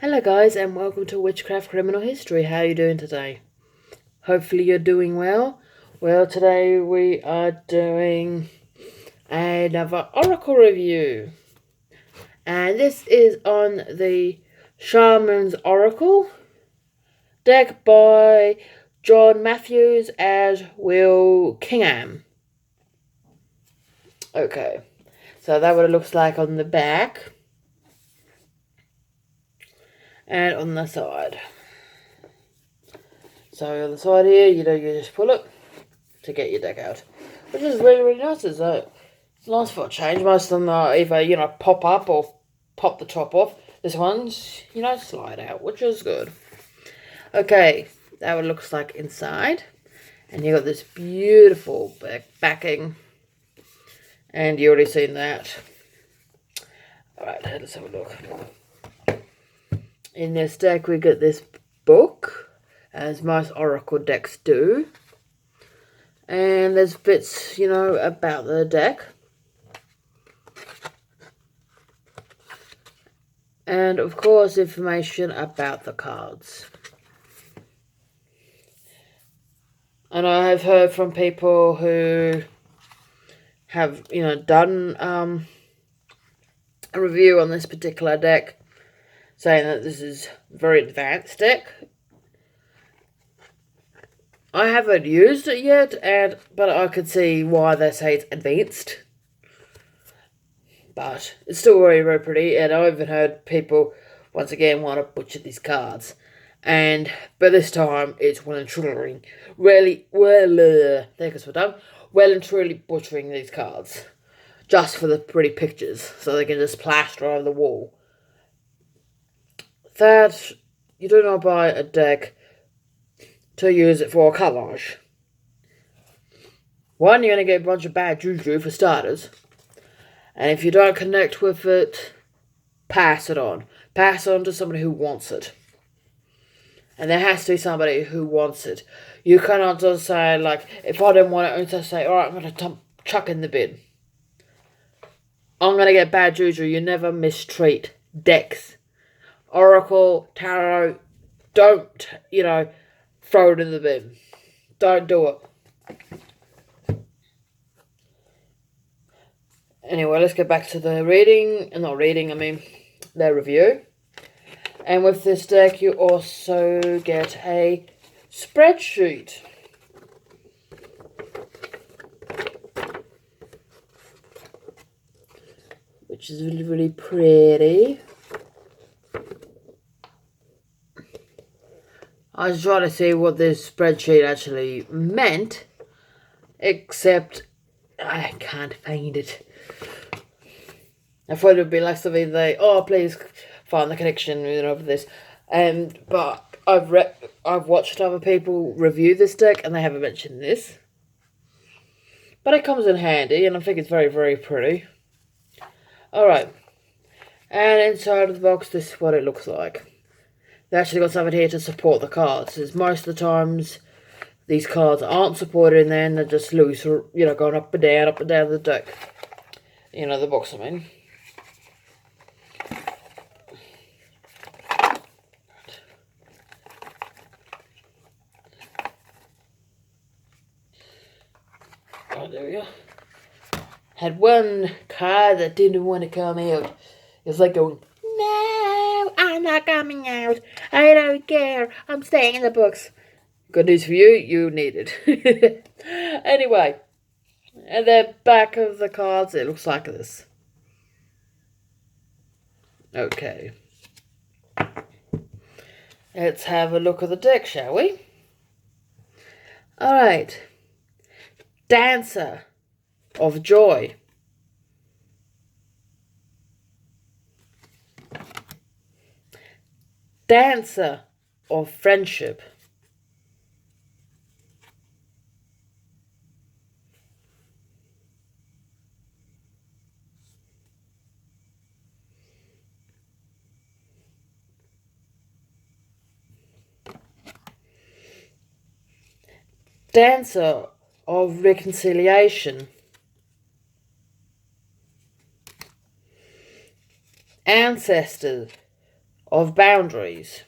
Hello guys and welcome to Witchcraft Criminal History. How are you doing today? Hopefully you're doing well. Well, today we are doing another Oracle review. And this is on the Shaman's Oracle deck by John Matthews as Will Kinghan. Okay, so that's what it looks like on the back and on the side. So on the side here, you just pull it to get your deck out, which is really nice. It's nice for a change. Most of them are either pop up or pop the top off. This one's slide out, which is good. Okay, that what it looks like inside, and you got this beautiful backing, and you already seen that. All right, let's have a look. In this deck, we get this book, as most Oracle decks do. And there's bits, about the deck. And, of course, information about the cards. And I have heard from people who have, done a review on this particular deck, saying that this is a very advanced deck. I haven't used it yet, but I could see why they say it's advanced. But it's still very pretty, and I've even heard people, once again, want to butcher these cards. But this time, it's well and truly butchering these cards. Just for the pretty pictures, so they can just plaster over the wall. That you do not buy a deck to use it for a collage. One, you're going to get a bunch of bad juju for starters. And if you don't connect with it, pass it on. Pass it on to somebody who wants it. And there has to be somebody who wants it. You cannot just say, like, if I didn't want it, I just say, alright, I'm going to chuck in the bin. I'm going to get bad juju. You never mistreat decks. Oracle, tarot, don't, throw it in the bin. Don't do it. Anyway, let's get back to the the review. And with this deck, you also get a spreadsheet. Which is really pretty. I was trying to see what this spreadsheet actually meant, except I can't find it. I thought it would be like something please find the connection for this. But I've watched other people review this deck and they haven't mentioned this. But it comes in handy and I think it's very pretty. Alright. And inside of the box, this is what it looks like. They actually got something here to support the cards. As most of the times, these cards aren't supported in there and they're just loose, going up and down the deck. The box, I mean. Oh, there we go. Had one card that didn't want to come out. It's like going, no, I'm not coming out. I don't care. I'm staying in the books. Good news for you, you need it. Anyway, at the back of the cards, it looks like this. Okay. Let's have a look at the deck, shall we? Alright. Dancer of Joy. Dancer of Friendship. Dancer of Reconciliation. Ancestor of boundaries,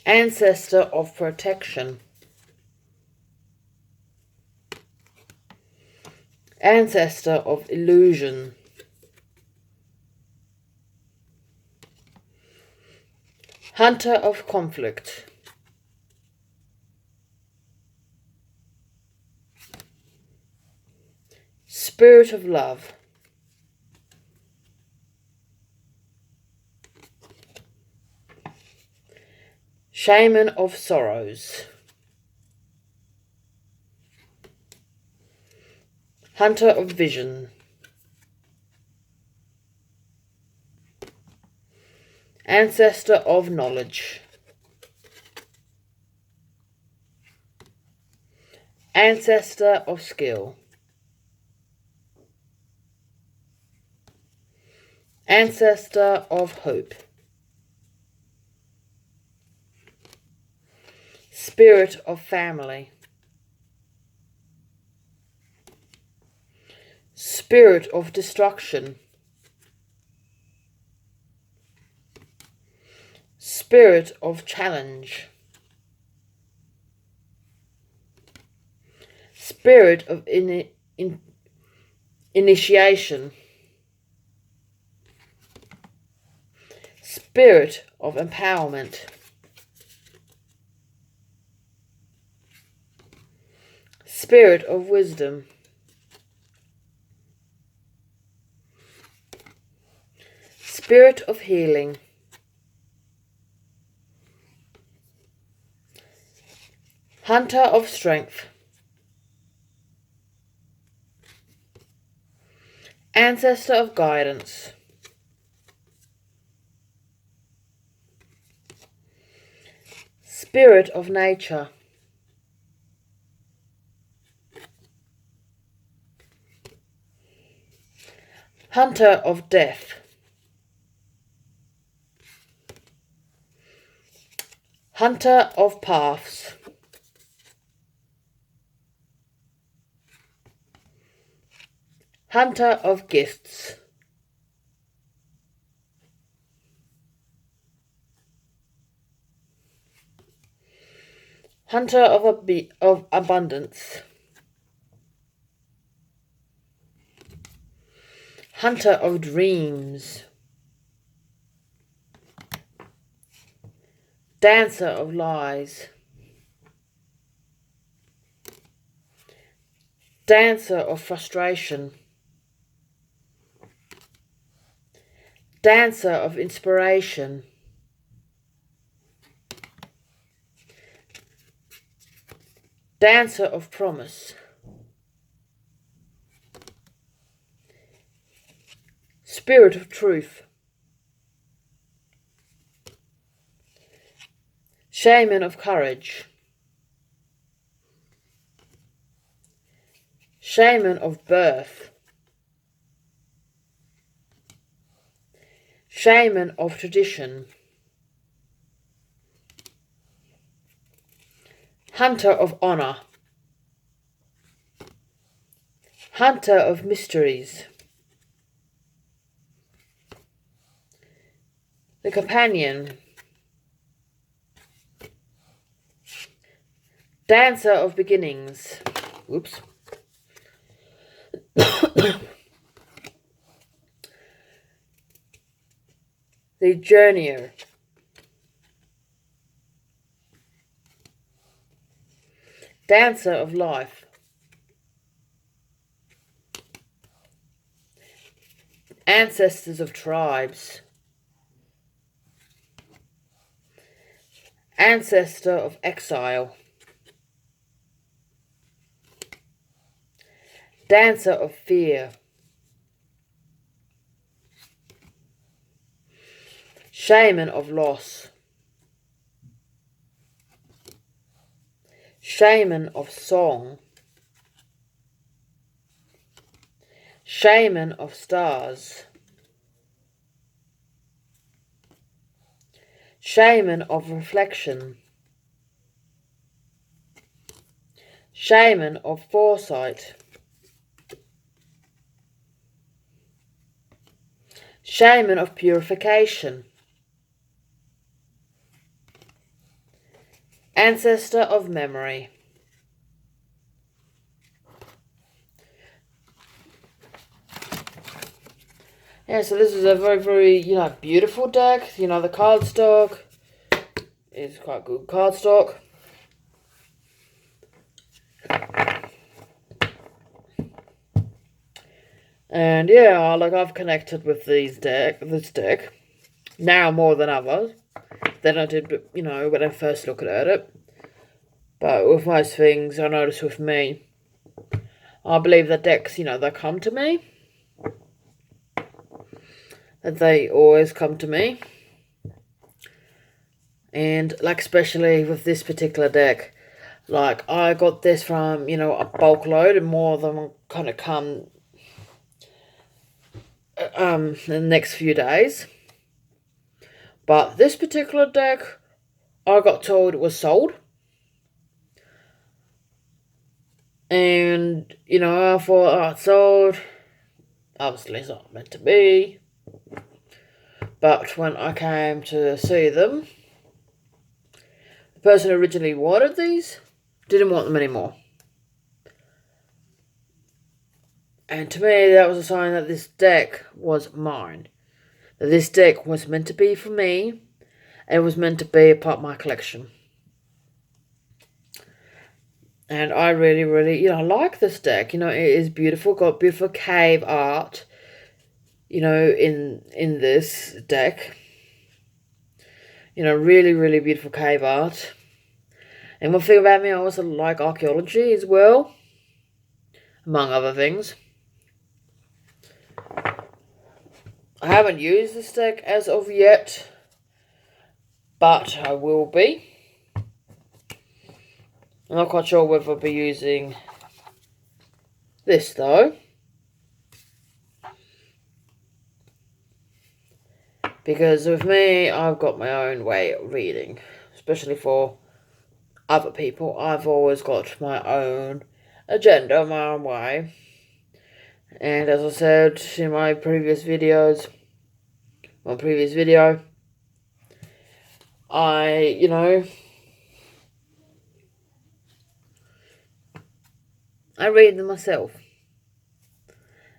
ancestor of protection, ancestor of illusion, hunter of conflict, spirit of love, shaman of sorrows, hunter of vision, ancestor of knowledge, ancestor of skill, ancestor of hope, spirit of family, spirit of destruction, spirit of challenge, spirit of initiation, spirit of empowerment, spirit of wisdom, spirit of healing, hunter of strength, ancestor of guidance, spirit of nature, hunter of death, hunter of paths, hunter of gifts, hunter of abundance, hunter of dreams, dancer of lies, dancer of frustration, dancer of inspiration, dancer of promise, spirit of truth, shaman of courage, shaman of birth, shaman of tradition, hunter of honor, hunter of mysteries, the companion, dancer of beginnings, whoops, the journeyer, dancer of life, ancestors of tribes, ancestor of exile, dancer of fear, shaman of loss, shaman of song, shaman of stars, shaman of reflection, shaman of foresight, Shaman of Purification, Ancestor of Memory. Yeah, so this is a very, very, beautiful deck. The cardstock is quite good cardstock. And yeah, I've connected with this deck now more than others than I did, when I first looked at it. But with most things, I notice with me, I believe that decks, they come to me. That they always come to me. And, especially with this particular deck, I got this from, a bulk load, and more of them kind of come in the next few days. But this particular deck, I got told it was sold. And, I thought, oh, it's sold. Obviously, it's not meant to be. But when I came to see them, the person who originally wanted these didn't want them anymore. And to me, that was a sign that this deck was mine. That this deck was meant to be for me, and it was meant to be a part of my collection. And I really, really, like this deck. It is beautiful. Got beautiful cave art, in this deck. Really, really beautiful cave art. And one thing about me, I also like archaeology as well, among other things. I haven't used this deck as of yet, but I will be. I'm not quite sure whether I'll be using this though, because with me, I've got my own way of reading, especially for other people. I've always got my own agenda, my own way. And as I said in my previous videos, I read them myself.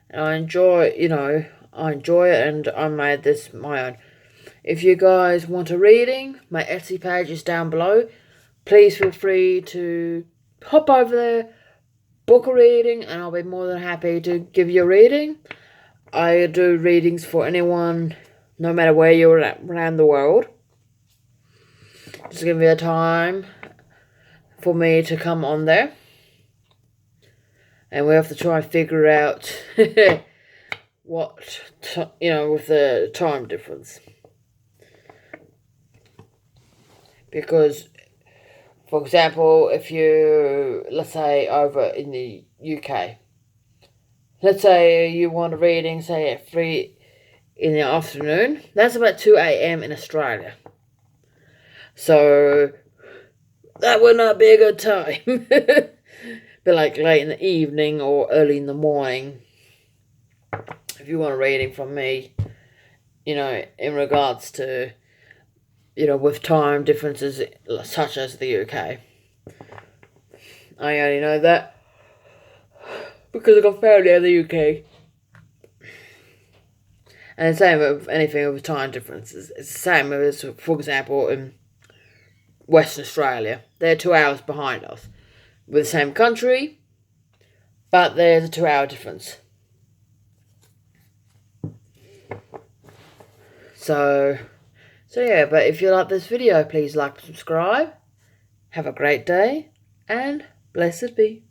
And I enjoy it, and I made this my own. If you guys want a reading, my Etsy page is down below. Please feel free to hop over there, book a reading, and I'll be more than happy to give you a reading. I do readings for anyone, no matter where you're at around the world. Just give me a time for me to come on there. And we have to try and figure out with the time difference. Because, for example, if you, let's say, over in the UK, let's say you want a reading, say, at 3 in the afternoon, that's about 2 a.m. in Australia. So, that would not be a good time. Be late in the evening or early in the morning. If you want a reading from me, in regards to, with time differences such as the UK. I only know that because I got family in the UK. And the same with anything with time differences. It's the same as, for example, in Western Australia. They're 2 hours behind us. We're the same country, but there's a 2-hour difference. So yeah, but if you like this video, please like and subscribe. Have a great day, and blessed be.